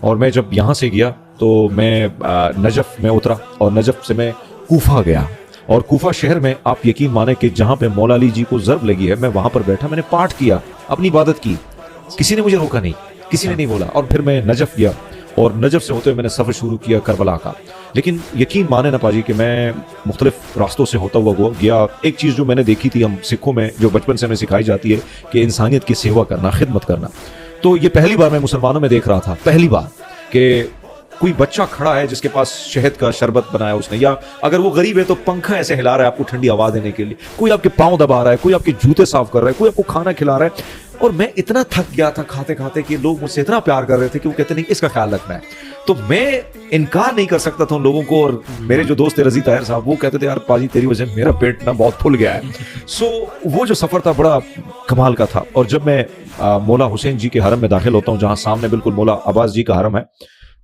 और मैं जब यहाँ से गया तो मैं नजफ में उतरा और नजफ से मैं कूफा गया। और कूफा शहर में आप यकीन माने कि जहाँ पे मौला अली जी को ज़र्ब लगी है, मैं वहाँ पर बैठा, मैंने पाठ किया, अपनी इबादत की, किसी ने मुझे रोका नहीं, किसी ने नहीं बोला। और फिर मैं नजफ गया और नजफ से होते हुए मैंने सफ़र शुरू किया करबला का। लेकिन यकीन माने ना पाजी कि मैं मुख्तलिफ रास्तों से होता हुआ गया। एक चीज़ जो मैंने देखी थी हम सिखों में, जो बचपन से हमें सिखाई जाती है कि इंसानियत की सेवा करना, खिदमत करना, तो ये पहली बार मैं मुसलमानों में देख रहा था, पहली बार कि कोई बच्चा खड़ा है जिसके पास शहद का शरबत बनाया उसने, या अगर वो गरीब है तो पंखा ऐसे हिला रहा है आपको ठंडी हवा देने के लिए, कोई आपके पाँव दबा रहा है, कोई आपके जूते साफ कर रहा है, कोई आपको खाना खिला रहा है। और मैं इतना थक गया था खाते खाते कि लोग मुझसे इतना प्यार कर रहे थे कि वो कहते नहीं इसका ख्याल रखना है। तो मैं इनकार नहीं कर सकता था उन लोगों को। और मेरे जो दोस्त थे रजी ताहिर साहब, वो कहते थे यार पाजी तेरी वजह मेरा पेट ना बहुत फुल गया है। सो वो जो सफ़र था बड़ा कमाल का था। और जब मैं मौला हुसैन जी के हरम में दाखिल होता हूँ, जहाँ सामने बिल्कुल मौला अब्बास जी का हरम है,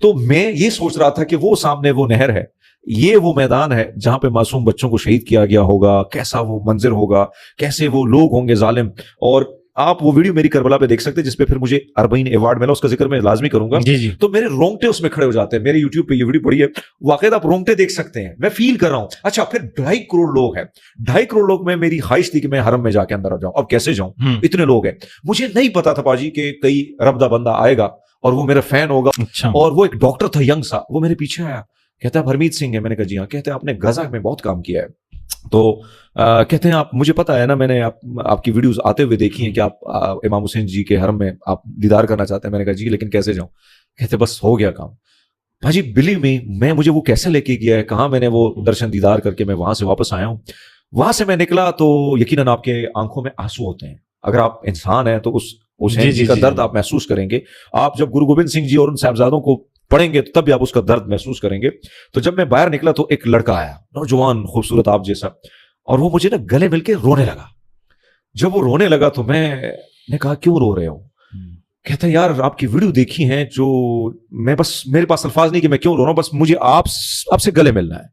तो मैं ये सोच रहा था कि वो सामने वो नहर है, ये वो मैदान है जहां पे मासूम बच्चों को शहीद किया गया होगा, कैसा वो मंजर होगा, कैसे वो लोग होंगे जालिम। और आप वो वीडियो मेरी करबला पे देख सकते हैं जिसपे फिर मुझे अरबईन अवार्ड मिला, उसका जिक्र मैं लाजमी करूंगा। जी जी। तो मेरे रोंगटे उसमें खड़े हो जाते हैं। मेरे यूट्यूब पे ये वीडियो पड़ी है, वाकई आप रोंगटे देख सकते हैं, मैं फील कर रहा हूं। अच्छा, फिर 2.5 करोड़ लोग हैं, 2.5 करोड़ लोग में मेरी ख्वाहिश थी कि मैं हरम में जाके अंदर आ जाऊं। अब कैसे जाऊं, इतने लोग हैं। मुझे नहीं पता था पाजी कि कई रब्दा बंदा आएगा और वो मेरा फैन होगा। अच्छा। और वो एक डॉक्टर था यंग सा, वो मेरे पीछे आया, कहता है हरमीत सिंह है। मैंने कहा जी हाँ। कहते हैं आपने गजा में बहुत काम किया है। तो कहते हैं आप, मुझे पता है ना, मैंने आपकी वीडियोस आते हुए देखी हैं कि आप इमाम हुसैन जी के हरम में आप दीदार करना चाहते हैं। मैंने कहा जी लेकिन कैसे जाऊं। कहते बस हो गया काम। भाजी बिलीव मी, मैं मुझे वो कैसे लेके गया है, कहाँ मैंने वो दर्शन दीदार करके मैं वहां से वापस आया हूँ। वहां से मैं निकला तो यकीनन आपके आंखों में आंसू होते हैं। अगर आप इंसान हैं तो उस हुसैन जी का दर्द आप महसूस करेंगे। आप जब गुरु गोबिंद सिंह जी और उन साहबजादों को पढ़ेंगे तो तब भी आप उसका दर्द महसूस करेंगे। तो जब मैं बाहर निकला तो एक लड़का आया, नौजवान खूबसूरत आप जैसा, और वो मुझे ना गले मिलके रोने लगा। जब वो रोने लगा तो मैंने कहा क्यों रो रहे हो। कहता है यार आपकी वीडियो देखी है, जो मैं बस, मेरे पास अल्फाज नहीं कि मैं क्यों रो रहा हूं, बस मुझे आपसे गले मिलना है।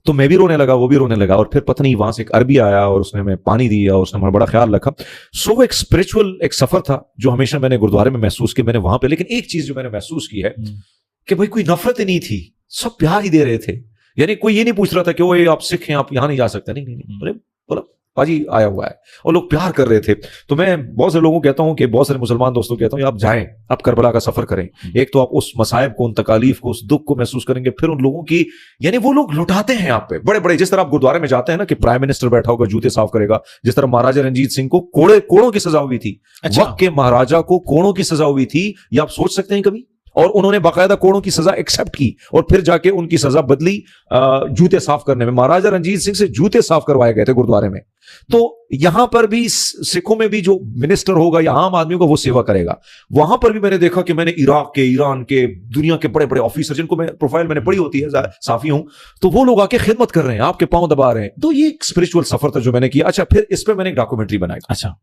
तो मैं भी रोने लगा, वो भी रोने लगा। और फिर पता नहीं वहां से एक अरबी आया और उसने हमें पानी दिया, उसने हमारा बड़ा ख्याल रखा। सो वो एक स्पिरिचुअल एक सफर था जो हमेशा मैंने गुरुद्वारे में महसूस किया, मैंने वहां पे। लेकिन एक चीज जो मैंने महसूस की है कि भाई कोई नफरत ही नहीं थी, सब प्यार ही दे रहे थे। यानी कोई ये नहीं पूछ रहा था कि वो आप सिख हैं आप यहां नहीं जा सकते, नहीं नहीं नहीं, बोला पाजी आया हुआ है, और लोग प्यार कर रहे थे। तो मैं बहुत से लोगों को कहता हूं कि बहुत सारे मुसलमान दोस्तों को कहता हूं आप जाएं, आप करबला का सफर करें। एक तो आप उस मसाइब को, उन तकालीफ को, उस दुख को महसूस करेंगे, फिर उन लोगों की, यानी वो लोग लुटाते हैं आप पे बड़े बड़े। जिस तरह आप गुरुद्वारे में जाते हैं ना कि प्राइम मिनिस्टर बैठा होगा जूते साफ करेगा, जिस तरह महाराजा रंजीत सिंह को कोड़ों की सजा हुई थी। अच्छा। वक्त के महाराजा को कोड़ों की सजा हुई थी, ये आप सोच सकते हैं कभी। और उन्होंने बाकायदा कोड़ों की सजा एक्सेप्ट की और फिर जाके उनकी सजा बदली जूते साफ करने में। महाराजा रंजीत सिंह से जूते साफ करवाए गए थे गुरुद्वारे में। तो यहां पर भी सिखों में भी जो मिनिस्टर होगा या आम आदमी होगा वो सेवा करेगा। वहां पर भी मैंने देखा कि मैंने इराक के, ईरान के, दुनिया के बड़े बड़े ऑफिसर जिनको मैं प्रोफाइल मैंने पढ़ी होती है, साफी हूं, तो वो लोग आके खिदमत कर रहे हैं, आपके पांव दबा रहे हैं। तो ये एक स्पिरिचुअल सफर था जो मैंने किया। अच्छा, फिर इस पर मैंने एक डॉक्यूमेंट्री बनाई। अच्छा।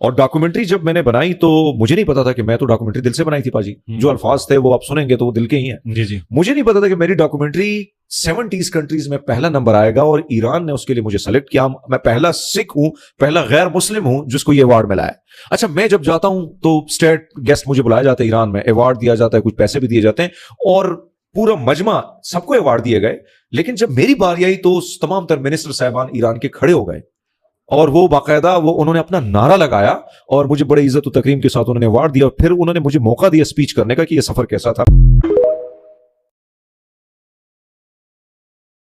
और डॉक्यूमेंट्री जब मैंने बनाई तो मुझे नहीं पता था कि मैं तो डॉक्यूमेंट्री दिल से बनाई थी पाजी। जो अल्फाज थे वो आप सुनेंगे तो वो दिल के ही हैं। जी जी। मुझे नहीं पता था कि मेरी डॉक्यूमेंट्री 70 कंट्रीज में पहला नंबर आएगा और ईरान ने उसके लिए मुझे सेलेक्ट किया। मैं पहला सिख हूं, पहला गैर मुस्लिम हूं जिसको ये अवार्ड मिला है। अच्छा, मैं जब जाता हूं तो स्टेट गेस्ट मुझे बुलाया जाता है ईरान में, अवार्ड दिया जाता है, कुछ पैसे भी दिए जाते हैं और पूरा मजमा, सबको अवार्ड दिए गए। लेकिन जब मेरी बारी आई तो तमाम तर मिनिस्टर साहबान ईरान के खड़े हो गए और वो बाकायदा वो उन्होंने अपना नारा लगाया और मुझे बड़े इज्जत और तकरीम के साथ उन्होंने अवार्ड दिया। और फिर उन्होंने मुझे मौका दिया स्पीच करने का कि ये सफर कैसा था।